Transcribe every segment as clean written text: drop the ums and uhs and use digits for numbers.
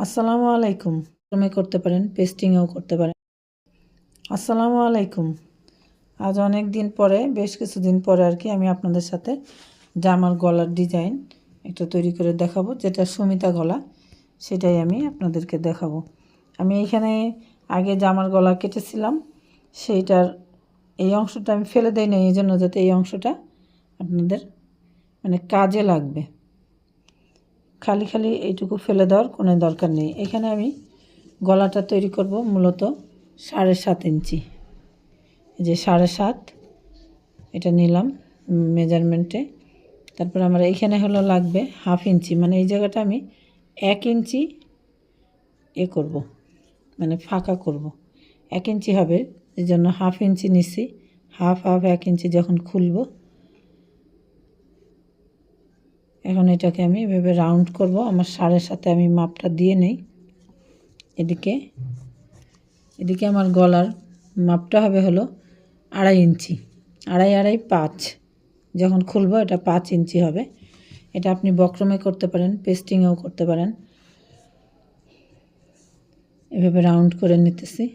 আসসালামু আলাইকুম। তুমি করতে পারেন, পেস্টিংও করতে পারেন। আসসালামু আলাইকুম। আজ অনেক দিন পরে, বেশ কিছুদিন পরে আর কি আমি আপনাদের সাথে জামার গলার ডিজাইন একটা তৈরি করে দেখাবো, যেটা সুমিতা গলা, সেটাই আমি আপনাদেরকে দেখাবো। আমি এখানে আগে জামার গলা কেটেছিলাম, সেইটার এই অংশটা আমি ফেলে দেই না, এই জন্য যাতে এই অংশটা আপনাদের মানে কাজে লাগবে। খালি খালি এইটুকু ফেলে দেওয়ার কোনো দরকার নেই। এখানে আমি গলাটা তৈরি করব মূলত 7.5 ইঞ্চি। এই যে 7.5 এটা নিলাম মেজারমেন্টে। তারপর আমার এইখানে হলো লাগবে 1/2 ইঞ্চি, মানে এই জায়গাটা আমি 1 ইঞ্চি করব, মানে ফাঁকা করব। 1 ইঞ্চি হবে, এই জন্য 1/2 ইঞ্চি নিছি। হাফ 1 ইঞ্চি যখন খুলব, এখন এটাকে আমি এভাবে রাউন্ড করব। আমার 7.5 আমি মাপটা দিয়ে নেই। এদিকে আমার গলার মাপটা হবে হলো 2.5 ইঞ্চি, 2.5 5। যখন খুলব এটা 5 ইঞ্চি হবে। এটা আপনি বক্রমে করতে পারেন, পেস্টিংয়েও করতে পারেন। এভাবে রাউন্ড করে নিতেছি।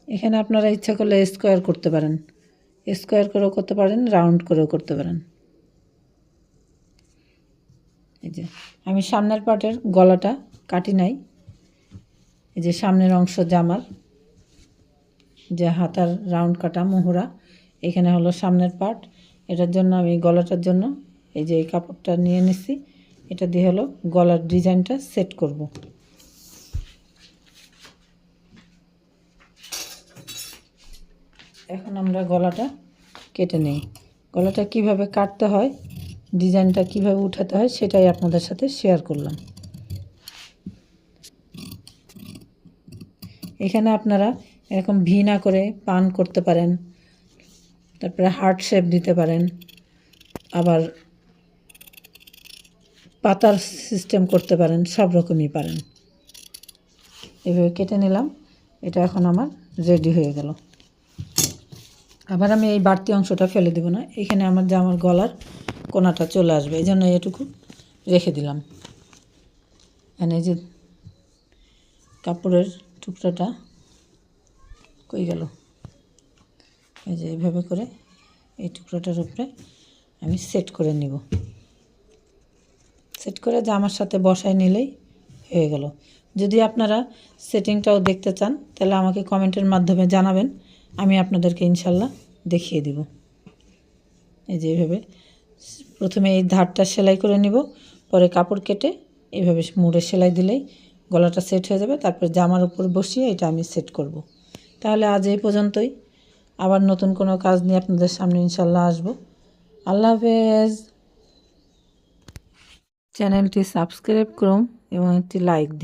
এখানে আপনারা ইচ্ছা করলে স্কোয়ার করতে পারেন, স্কোয়ার করেও করতে পারেন, রাউন্ড করেও করতে পারেন। এই যে আমি সামনের পার্টের গলাটা কাটি নাই। এই যে সামনের অংশ জামার যে হাতার রাউন্ড কাটা মোহরা, এখানে হলো সামনের পার্ট। এটার জন্য আমি গলাটার জন্য এই যে এই কাপড়টা নিয়ে নিছি, এটা দিয়ে হলো গলার ডিজাইনটা সেট করব। এখন আমরা গলাটা কেটে নেই। গলাটা কিভাবে কাটতে হয়, ডিজাইনটা কিভাবে উঠাতে হয়, সেটাই আপনাদের সাথে শেয়ার করলাম। এখানে আপনারা এরকম ভি না করে পান করতে পারেন, তারপরে হার্ট শেপ দিতে পারেন, আবার পাতার সিস্টেম করতে পারেন, সব রকমই পারেন। এভাবে কেটে নিলাম। এটা এখন আমার রেডি হয়ে গেল। আবার আমি এই বাড়তি অংশটা ফেলে দেব না, এখানে আমার জামার গলার কোনাটা চলে আসবে, এই জন্য এটুকু রেখে দিলাম। এখানে এই যে কাপড়ের টুকরাটা কই গেল, এই যে এইভাবে করে এই টুকরাটার উপরে আমি সেট করে নিব। সেট করে জামার সাথে বসায় নিলেই হয়ে গেল। যদি আপনারা সেটিংটাও দেখতে চান, তাহলে আমাকে কমেন্টের মাধ্যমে জানাবেন, আমি আপনাদেরকে ইনশাল্লাহ দেখিয়ে দিব। এই যে এইভাবে প্রথমে এই ধারটা সেলাই করে নিব, পরে কাপড় কেটে এইভাবে মুড়ে সেলাই দিলেই গলাটা সেট হয়ে যাবে। তারপর জামার উপর বসিয়ে এটা আমি সেট করব। তাহলে আজ এই পর্যন্তই। আবার নতুন কোনো কাজ নিয়ে আপনাদের সামনে ইনশাল্লাহ আসব। আল্লাহ হাফেজ। চ্যানেলটি সাবস্ক্রাইব করুন এবং একটি লাইক দিন।